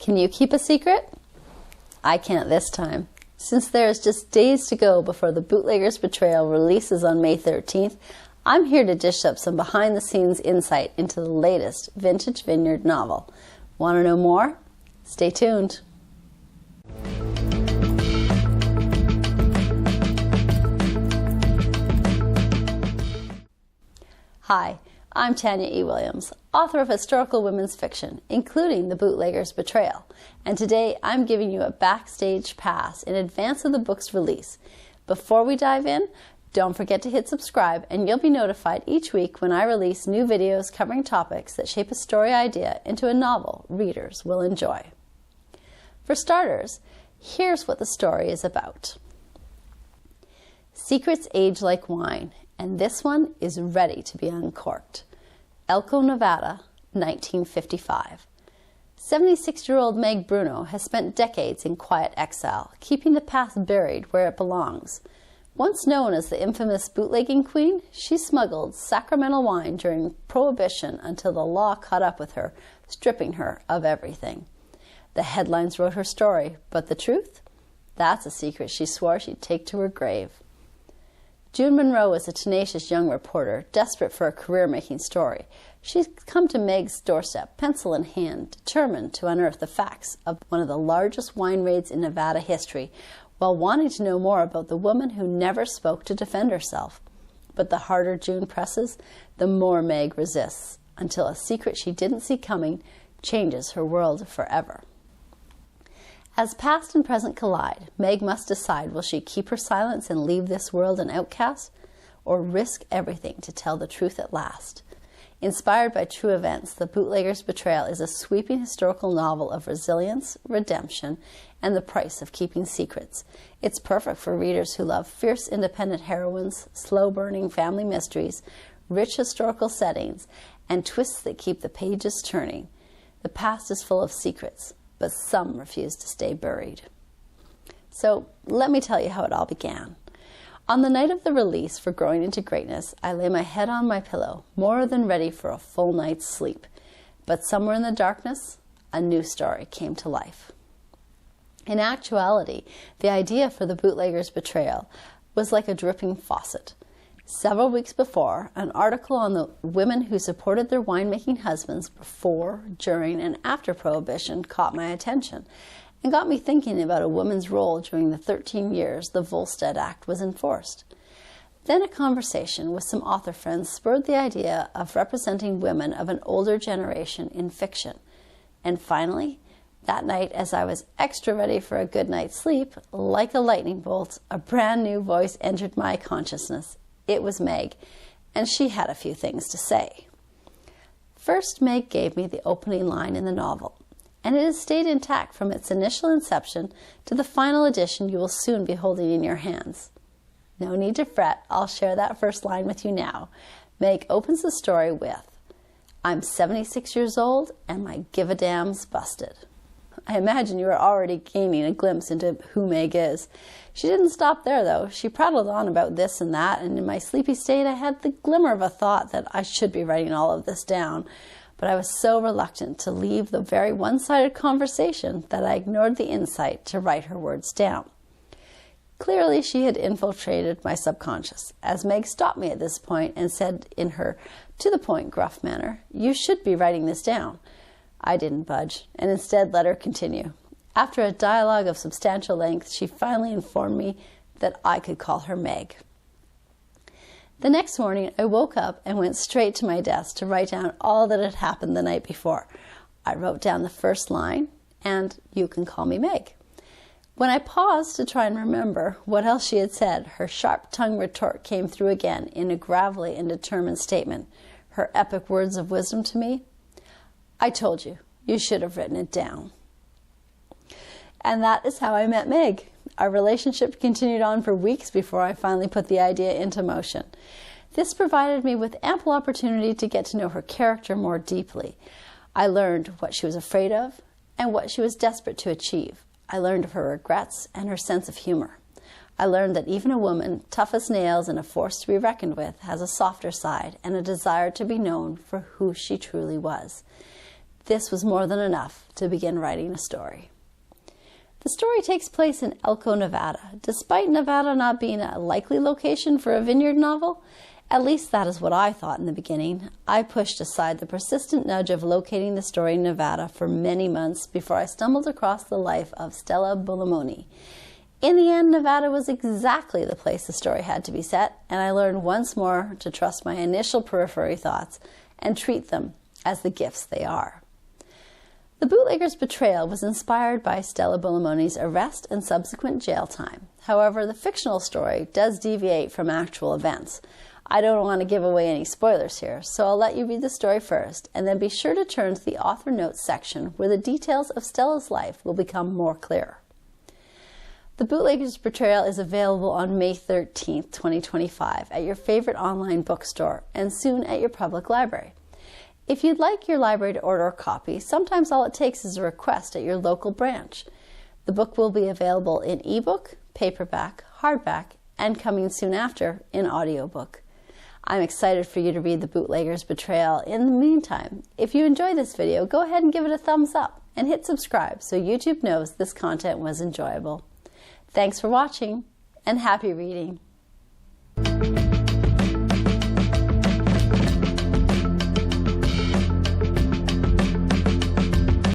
Can you keep a secret? I can't this time. Since there is just days to go before the Bootlegger's Betrayal releases on May 13th, I'm here to dish up some behind-the-scenes insight into the latest Vintage Vineyard novel. Want to know more? Stay tuned. Hi, I'm Tanya E Williams, author of historical women's fiction, including The Bootlegger's Betrayal, and today I'm giving you a backstage pass in advance of the book's release. Before we dive in, don't forget to hit subscribe and you'll be notified each week when I release new videos covering topics that shape a story idea into a novel readers will enjoy. For starters, here's what the story is about. Secrets age like wine, and this one is ready to be uncorked. Elko, Nevada, 1955. 76-year-old Meg Bruno has spent decades in quiet exile, keeping the past buried where it belongs. Once known as the infamous bootlegging queen, she smuggled sacramental wine during Prohibition until the law caught up with her, stripping her of everything. The headlines wrote her story, but the truth? That's a secret she swore she'd take to her grave. June Monroe is a tenacious young reporter, desperate for a career-making story. She's come to Meg's doorstep, pencil in hand, determined to unearth the facts of one of the largest wine raids in Nevada history, while wanting to know more about the woman who never spoke to defend herself. But the harder June presses, the more Meg resists, until a secret she didn't see coming changes her world forever. As past and present collide, Meg must decide, will she keep her silence and leave this world an outcast, or risk everything to tell the truth at last? Inspired by true events, The Bootlegger's Betrayal is a sweeping historical novel of resilience, redemption, and the price of keeping secrets. It's perfect for readers who love fierce independent heroines, slow-burning family mysteries, rich historical settings, and twists that keep the pages turning. The past is full of secrets, but some refuse to stay buried. So let me tell you how it all began. On the night of the release for Growing into Greatness, I lay my head on my pillow, more than ready for a full night's sleep. But somewhere in the darkness, a new story came to life. In actuality, the idea for The Bootlegger's Betrayal was like a dripping faucet. Several weeks before, an article on the women who supported their winemaking husbands before, during, and after Prohibition caught my attention and got me thinking about a woman's role during the 13 years the Volstead Act was enforced. Then a conversation with some author friends spurred the idea of representing women of an older generation in fiction. And finally, that night, as I was extra ready for a good night's sleep, like a lightning bolt, a brand new voice entered my consciousness. It was Meg, and she had a few things to say. First, Meg gave me the opening line in the novel, and it has stayed intact from its initial inception to the final edition you will soon be holding in your hands. No need to fret, I'll share that first line with you now. Meg opens the story with, "I'm 76 years old, and my give-a-damn's busted." I imagine you are already gaining a glimpse into who Meg is. She didn't stop there, though. She prattled on about this and that, and in my sleepy state I had the glimmer of a thought that I should be writing all of this down. But I was so reluctant to leave the very one-sided conversation that I ignored the insight to write her words down. Clearly she had infiltrated my subconscious, as Meg stopped me at this point and said in her to-the-point gruff manner, "You should be writing this down." I didn't budge, and instead let her continue. After a dialogue of substantial length, she finally informed me that I could call her Meg. The next morning, I woke up and went straight to my desk to write down all that had happened the night before. I wrote down the first line, and "You can call me Meg." When I paused to try and remember what else she had said, her sharp-tongued retort came through again in a gravelly and determined statement. Her epic words of wisdom to me, "I told you, you should have written it down." And that is how I met Meg. Our relationship continued on for weeks before I finally put the idea into motion. This provided me with ample opportunity to get to know her character more deeply. I learned what she was afraid of and what she was desperate to achieve. I learned of her regrets and her sense of humor. I learned that even a woman, tough as nails and a force to be reckoned with, has a softer side and a desire to be known for who she truly was. This was more than enough to begin writing a story. The story takes place in Elko, Nevada. Despite Nevada not being a likely location for a vineyard novel, at least that is what I thought in the beginning, I pushed aside the persistent nudge of locating the story in Nevada for many months before I stumbled across the life of Stella Buolamoni. In the end, Nevada was exactly the place the story had to be set, and I learned once more to trust my initial periphery thoughts and treat them as the gifts they are. The Bootlegger's Betrayal was inspired by Stella Buolamoni's arrest and subsequent jail time. However, the fictional story does deviate from actual events. I don't want to give away any spoilers here, so I'll let you read the story first, and then be sure to turn to the author notes section where the details of Stella's life will become more clear. The Bootlegger's Betrayal is available on May 13th, 2025 at your favorite online bookstore and soon at your public library. If you'd like your library to order a copy, sometimes all it takes is a request at your local branch. The book will be available in eBook, paperback, hardback, and coming soon after in audiobook. I'm excited for you to read The Bootlegger's Betrayal. In the meantime, if you enjoyed this video, go ahead and give it a thumbs up and hit subscribe so YouTube knows this content was enjoyable. Thanks for watching, and happy reading.